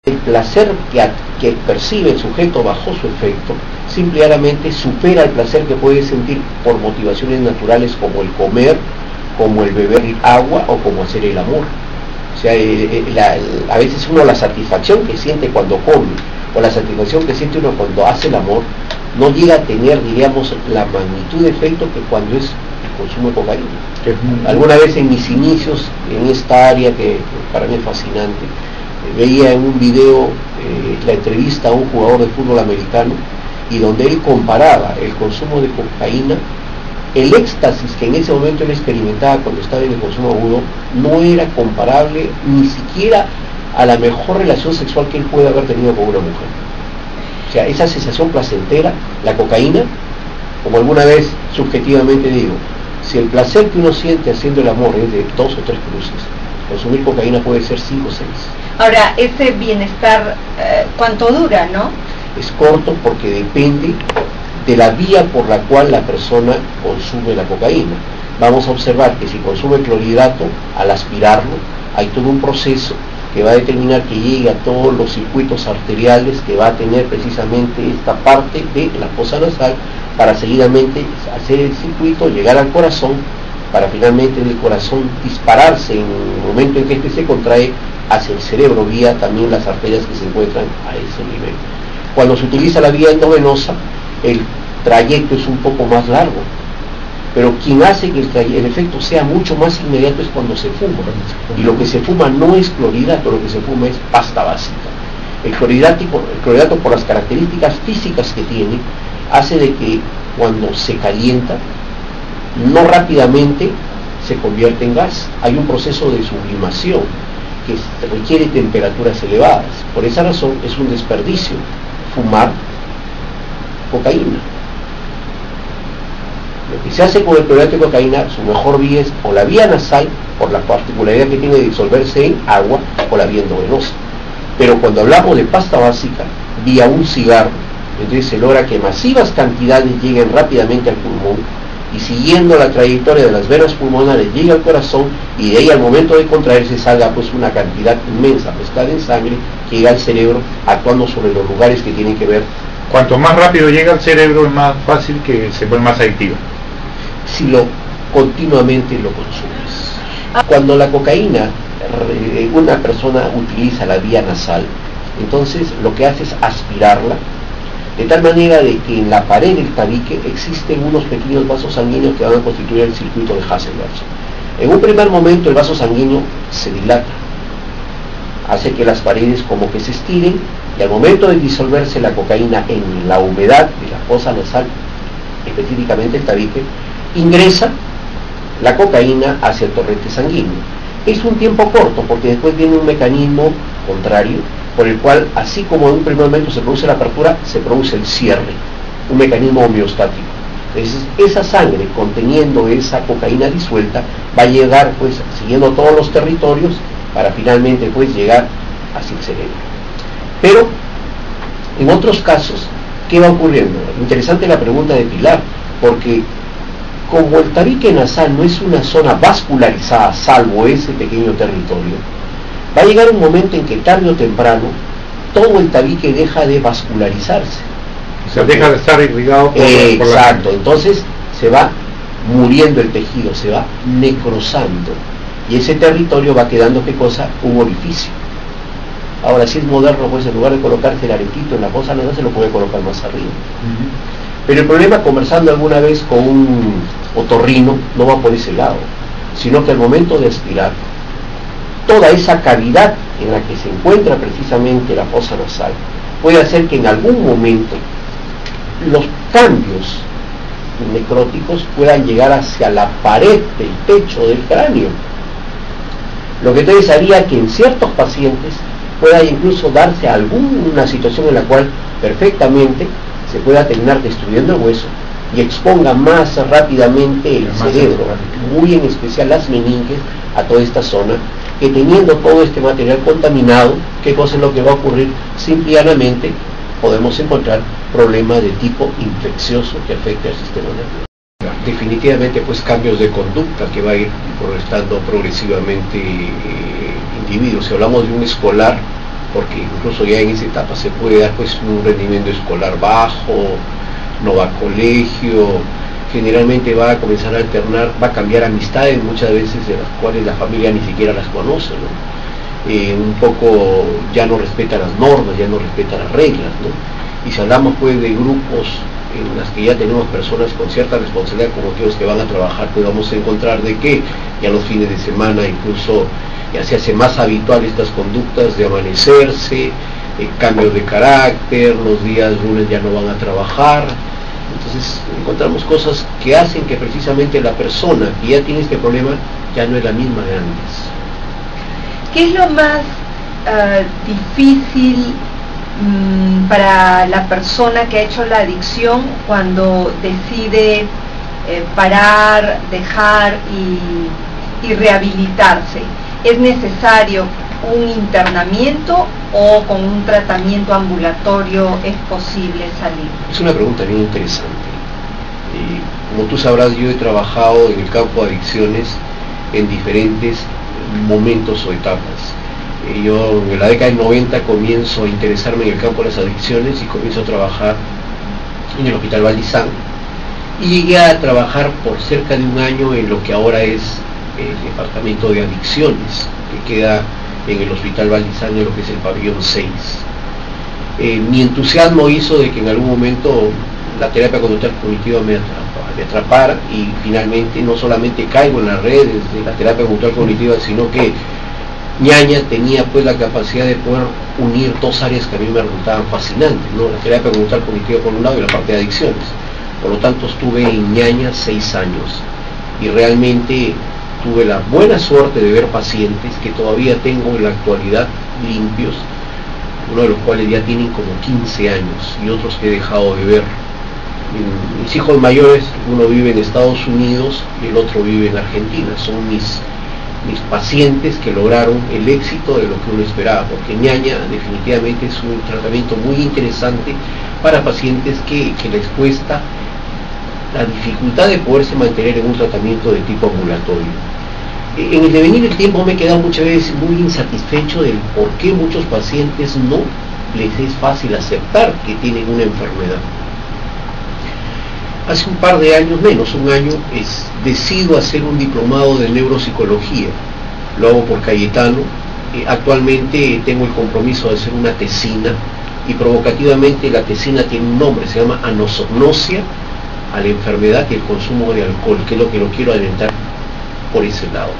El placer que percibe el sujeto bajo su efecto simplemente supera el placer que puede sentir por motivaciones naturales como el comer, como el beber agua o como hacer el amor. O sea, a veces uno la satisfacción que siente cuando come o la satisfacción que siente uno cuando hace el amor no llega a tener, diríamos, la magnitud de efecto que cuando es el consumo de cocaína. Alguna vez en mis inicios en esta área que para mí es fascinante, veía en un video la entrevista a un jugador de fútbol americano y donde él comparaba el consumo de cocaína, el éxtasis que en ese momento él experimentaba cuando estaba en el consumo agudo no era comparable ni siquiera a la mejor relación sexual que él puede haber tenido con una mujer. O sea, esa sensación placentera, la cocaína, como alguna vez subjetivamente digo, si el placer que uno siente haciendo el amor es de 2 o 3 cruces, consumir cocaína puede ser 5 o 6. Ahora, ese bienestar, ¿cuánto dura, no? Es corto porque depende de la vía por la cual la persona consume la cocaína. Vamos a observar que si consume clorhidrato, al aspirarlo, hay todo un proceso que va a determinar que llegue a todos los circuitos arteriales que va a tener precisamente esta parte de la fosa nasal para seguidamente hacer el circuito, llegar al corazón, para finalmente en el corazón dispararse en el momento en que este se contrae hacia el cerebro vía también las arterias que se encuentran a ese nivel. Cuando se utiliza la vía endovenosa, el trayecto es un poco más largo, pero quien hace que el efecto sea mucho más inmediato es cuando se fuma, y lo que se fuma no es clorhidrato, lo que se fuma es pasta básica. El clorhidrato por las características físicas que tiene, hace de que cuando se calienta, no rápidamente se convierte en gas. Hay un proceso de sublimación que requiere temperaturas elevadas. Por esa razón es un desperdicio fumar cocaína. Lo que se hace con el clorhidrato de cocaína, su mejor vía es o la vía nasal, por la particularidad que tiene de disolverse en agua, o la vía endovenosa. Pero cuando hablamos de pasta básica, vía un cigarro, entonces se logra que masivas cantidades lleguen rápidamente al pulmón, y siguiendo la trayectoria de las venas pulmonares llega al corazón, y de ahí al momento de contraerse salga pues una cantidad inmensa mezclada en sangre que llega al cerebro, actuando sobre los lugares que tienen que ver. Cuanto más rápido llega al cerebro es más fácil que se vuelva más adictiva. Si lo continuamente lo consumes. Cuando la cocaína, una persona utiliza la vía nasal, entonces lo que hace es aspirarla, de tal manera de que en la pared del tabique existen unos pequeños vasos sanguíneos que van a constituir el circuito de Hasselbalch. En un primer momento el vaso sanguíneo se dilata, hace que las paredes como que se estiren, y al momento de disolverse la cocaína en la humedad de la fosa nasal, específicamente el tabique, ingresa la cocaína hacia el torrente sanguíneo. Es un tiempo corto porque después viene un mecanismo contrario por el cual, así como en un primer momento se produce la apertura, se produce el cierre, un mecanismo homeostático. Entonces esa sangre conteniendo esa cocaína disuelta va a llegar pues siguiendo todos los territorios para finalmente pues llegar hacia el cerebro. Pero en otros casos, ¿qué va ocurriendo? Interesante la pregunta de Pilar, porque como el tabique nasal no es una zona vascularizada, salvo ese pequeño territorio, va a llegar un momento en que tarde o temprano todo el tabique deja de vascularizarse. O sea, deja de estar irrigado por exacto, entonces se va muriendo el tejido, se va necrosando, y ese territorio va quedando, ¿qué cosa? Un orificio. Ahora, si es moderno, pues en lugar de colocarse el aretito en la fosa nasal, se lo puede colocar más arriba. Pero el problema, conversando alguna vez con un otorrino, no va por ese lado, sino que al momento de aspirar, toda esa cavidad en la que se encuentra precisamente la fosa nasal puede hacer que en algún momento los cambios necróticos puedan llegar hacia la pared del techo del cráneo, lo que entonces haría que en ciertos pacientes pueda incluso darse alguna situación en la cual perfectamente se pueda terminar destruyendo el hueso y exponga más rápidamente el cerebro, muy en especial las meninges, a toda esta zona, que teniendo todo este material contaminado, ¿qué cosa es lo que va a ocurrir? Simplemente podemos encontrar problemas de tipo infeccioso que afecte al sistema nervioso. Definitivamente pues cambios de conducta que va a ir estando progresivamente individuos. Si hablamos de un escolar, porque incluso ya en esa etapa se puede dar pues un rendimiento escolar bajo, no va a colegio, generalmente va a comenzar a alternar, va a cambiar amistades muchas veces de las cuales la familia ni siquiera las conoce, ¿no? Un poco ya no respeta las normas, ya no respeta las reglas, ¿no? Y si hablamos pues de grupos en las que ya tenemos personas con cierta responsabilidad como aquellos que van a trabajar, pues vamos a encontrar de que ya los fines de semana incluso ya se hace más habitual estas conductas de amanecerse, cambios de carácter, los días lunes ya no van a trabajar. Entonces encontramos cosas que hacen que precisamente la persona que ya tiene este problema ya no es la misma de antes. ¿Qué es lo más difícil para la persona que ha hecho la adicción cuando decide parar, dejar y rehabilitarse? ¿Es necesario un internamiento o con un tratamiento ambulatorio es posible salir? Es una pregunta bien interesante. Como tú sabrás, yo he trabajado en el campo de adicciones en diferentes momentos o etapas. Yo en la década del 90 comienzo a interesarme en el campo de las adicciones y comienzo a trabajar en el Hospital Valdizán, y llegué a trabajar por cerca de un año en lo que ahora es el departamento de adicciones, que queda en el Hospital Valdizán, en lo que es el pabellón 6. Mi entusiasmo hizo de que en algún momento la terapia conductual cognitiva me atrapara, y finalmente no solamente caigo en las redes de la terapia conductual cognitiva, sino que Ñaña tenía pues la capacidad de poder unir dos áreas que a mí me resultaban fascinantes, ¿no? La terapia conductual cognitiva por un lado y la parte de adicciones. Por lo tanto estuve en Ñaña 6 años y realmente tuve la buena suerte de ver pacientes que todavía tengo en la actualidad limpios, uno de los cuales ya tienen como 15 años y otros que he dejado de ver. Mis hijos mayores, uno vive en Estados Unidos y el otro vive en Argentina. Son mis pacientes que lograron el éxito de lo que uno esperaba, porque Ñaña definitivamente es un tratamiento muy interesante para pacientes que les cuesta la dificultad de poderse mantener en un tratamiento de tipo ambulatorio. En el devenir del tiempo me he quedado muchas veces muy insatisfecho del por qué muchos pacientes no les es fácil aceptar que tienen una enfermedad. Hace un par de años, menos un año, decido hacer un diplomado de neuropsicología. Lo hago por Cayetano. Actualmente tengo el compromiso de hacer una tesina, y provocativamente la tesina tiene un nombre, se llama Anosognosia a la enfermedad y el consumo de alcohol, que es lo que lo quiero alentar por ese lado.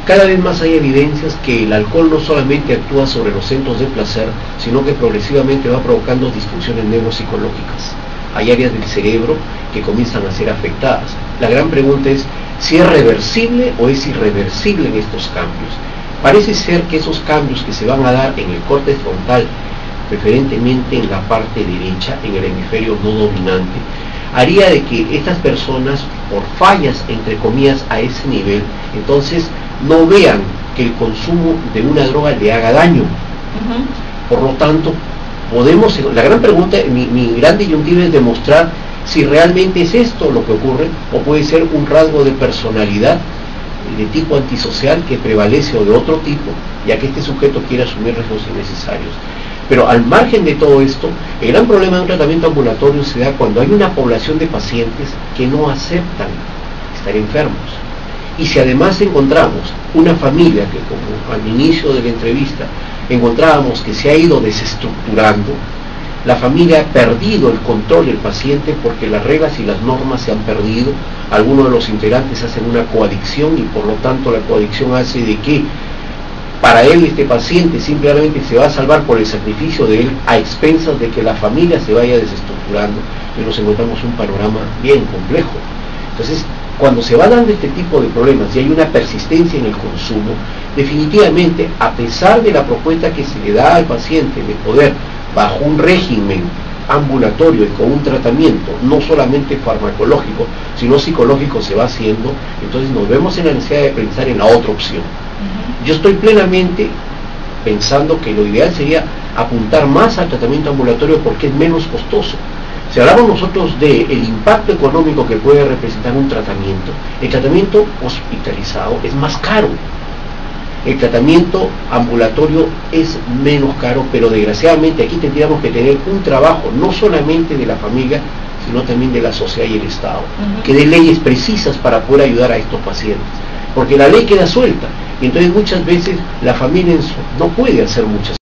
Cada vez más hay evidencias que el alcohol no solamente actúa sobre los centros de placer, sino que progresivamente va provocando disfunciones neuropsicológicas. Hay áreas del cerebro que comienzan a ser afectadas. La gran pregunta es si es reversible o es irreversible en estos cambios. Parece ser que esos cambios que se van a dar en el córtex frontal, preferentemente en la parte derecha, en el hemisferio no dominante, haría de que estas personas, por fallas entre comillas a ese nivel, entonces no vean que el consumo de una droga le haga daño. Por lo tanto, la gran pregunta, mi gran disyuntiva es demostrar si realmente es esto lo que ocurre, o puede ser un rasgo de personalidad de tipo antisocial que prevalece, o de otro tipo, ya que este sujeto quiere asumir riesgos innecesarios. Pero al margen de todo esto, el gran problema de un tratamiento ambulatorio se da cuando hay una población de pacientes que no aceptan estar enfermos. Y si además encontramos una familia que, como al inicio de la entrevista encontrábamos que se ha ido desestructurando, la familia ha perdido el control del paciente porque las reglas y las normas se han perdido. Algunos de los integrantes hacen una coadicción, y por lo tanto la coadicción hace de que para él este paciente simplemente se va a salvar por el sacrificio de él, a expensas de que la familia se vaya desestructurando, y nos encontramos un panorama bien complejo. Entonces, cuando se va dando este tipo de problemas y hay una persistencia en el consumo, definitivamente, a pesar de la propuesta que se le da al paciente de poder, bajo un régimen ambulatorio y con un tratamiento no solamente farmacológico, sino psicológico, se va haciendo, entonces nos vemos en la necesidad de pensar en la otra opción. Yo estoy plenamente pensando que lo ideal sería apuntar más al tratamiento ambulatorio porque es menos costoso. Si hablamos nosotros del impacto económico que puede representar un tratamiento, el tratamiento hospitalizado es más caro. el tratamiento ambulatorio es menos caro, pero desgraciadamente aquí tendríamos que tener un trabajo no solamente de la familia, sino también de la sociedad y el Estado, que dé leyes precisas para poder ayudar a estos pacientes, porque la ley queda suelta, y entonces muchas veces la familia no puede hacer muchas